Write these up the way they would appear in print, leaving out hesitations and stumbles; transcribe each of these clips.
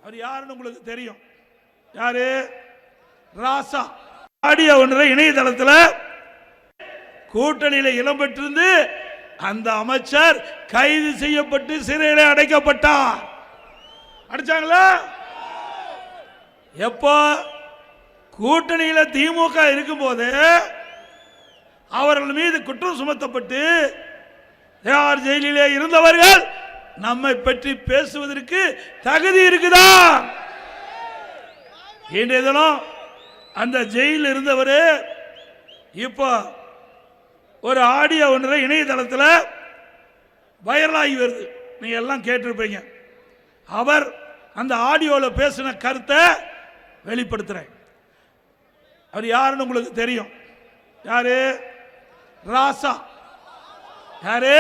அவர் யாருன்னு உங்களுக்கு தெரியும். யாரு? ராசா. ஆடியோ ஒன்றை இணையதளத்தில் கூட்டணியில் இடம் பெற்றிருந்து அந்த அமைச்சர் கைது செய்யப்பட்டு சிறையில் அடைக்கப்பட்டார். அடிச்சாங்களா? எப்போ? கூட்டணியில் திமுக இருக்கும் போது அவர்கள் மீது குற்றம் சுமத்தப்பட்டு யார் ஜெயிலிலே இருந்தவர்கள் நம்மை பற்றி பேசுவதற்கு தகுதி இருக்குதா? இன்றைய தினம் அந்த ஜெயிலில் இருந்தவர் இப்போ ஒரு ஆடியோ ஒன்றை இணையதளத்தில் வைரலாகி வருது. நீங்க எல்லாம் கேட்டிருப்பீங்க. அவர் அந்த ஆடியோவில் பேசின கருத்தை வெளிப்படுத்துறேன். அவர் யாருன்னு உங்களுக்கு தெரியும். யாரு? ராசா. யாரு?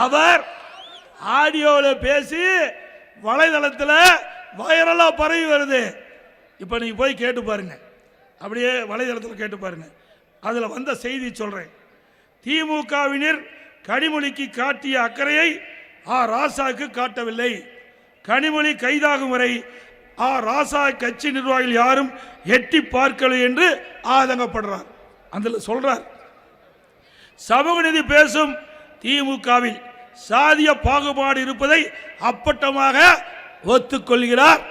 அவர் ஆடியோவில் பேசி வலைதளத்தில் வைரலா பரவி வருது. இப்ப நீங்க போய் கேட்டு பாருங்க, அப்படியே வலைதளத்தில் கேட்டு பாருங்க. அதில் வந்த செய்தி சொல்றேன். திமுகவினர் கனிமொழிக்கு காட்டிய அக்கறையை ராசாவுக்கு காட்டவில்லை. கனிமொழி கைதாகும் வரை ராசா கட்சி நிர்வாகிகள் யாரும் எட்டி பார்க்கவில்லை என்று ஆதங்கப்படுறார். அதில் சொல்றார், சமூக நீதி பேசும் திமுகவில் சாதிய பாகுபாடு இருப்பதை அப்பட்டமாக ஒத்துக்கொள்கிறார்.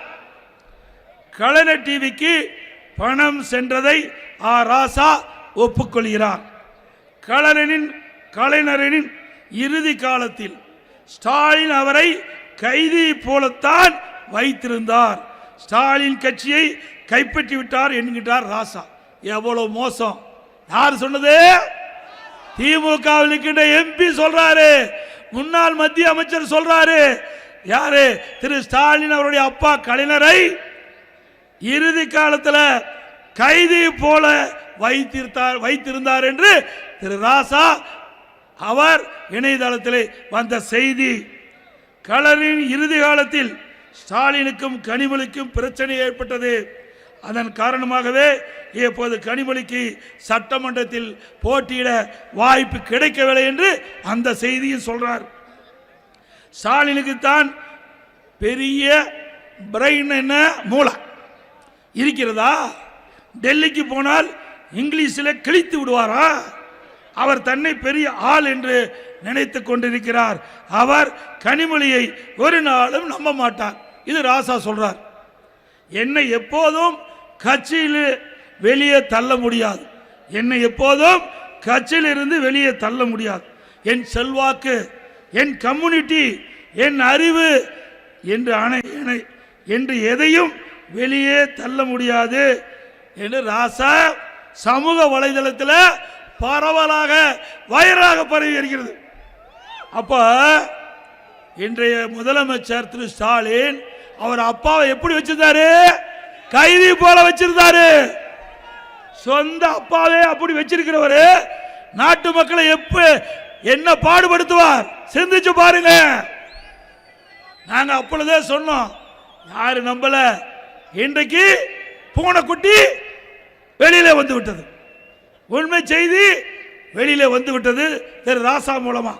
கலைஞர் டிவிக்கு பணம் சென்றதை ராசா ஒப்புக்கொள்கிறார். கலைஞரின் இறுதி காலத்தில் ஸ்டாலின் அவரை கைதி போலத்தான் வைத்திருந்தார். ஸ்டாலின் கட்சியை கைப்பற்றி விட்டார் என்கிறார் ராசா. எவ்வளவு மோசம்! யார் சொன்னது? திமுகவில் இருக்கின்ற எம்பி சொல்றாரு, முன்னாள் மத்திய அமைச்சர் சொல்றாரு. யாரு? திரு ஸ்டாலின் அவருடைய அப்பா கலைஞரை இறுதி காலத்தில் கைதி போல வைத்திருந்தார் என்று திரு ராசா அவர் இணையதளத்தில் வந்த செய்தி. கலைஞரின் இறுதி காலத்தில் ஸ்டாலினுக்கும் கனிமொழிக்கும் பிரச்சனை ஏற்பட்டது. அதன் காரணமாகவே இப்போது கனிமொழிக்கு சட்டமன்றத்தில் போட்டியிட வாய்ப்பு கிடைக்கவில்லை என்று அந்த செய்தியில் சொல்றார். ஸ்டாலினுக்கு தான் பெரிய பிரெயின் என்ன மூளை இருக்கிறதா? டெல்லிக்கு போனால் இங்கிலீஷில் கிழித்து விடுவாரா? அவர் தன்னை பெரிய ஆள் என்று நினைத்துக் கொண்டிருக்கிறார். அவர் கனிமொழியை ஒரு நாளும் நம்ப மாட்டார். இது ராசா சொல்றார். என்னை எப்போதும் கட்சியில் வெளியே தள்ள முடியாது. என்னை எப்போதும் கட்சியில் இருந்து வெளியே தள்ள முடியாது. என் செல்வாக்கு, என் கம்யூனிட்டி, என் அறிவு என்று எதையும் வெளியே தள்ள முடியாது என்று ராசா சமூக வலைதளத்தில் பரவலாக வைரலாக பரவி வருகிறது. அப்ப இன்றைய முதலமைச்சர் திரு ஸ்டாலின் அவர் அப்பாவை எப்படி வச்சிருந்தாரு? கைதி போல வச்சிருந்தாரு. சொந்த அப்பாவே அப்படி வச்சிருக்கிறவரு நாட்டு மக்களை என்ன பாடுபடுத்துவார்? சிந்திச்சு பாருங்க. நாங்க அப்பொழுதே சொன்னோம், யாரு நம்பல. இன்றைக்கு பூனைக்குட்டி வெளியில வந்து விட்டது. உண்மை செய்தி வெளியில வந்து விட்டது திரு ராசா மூலமா.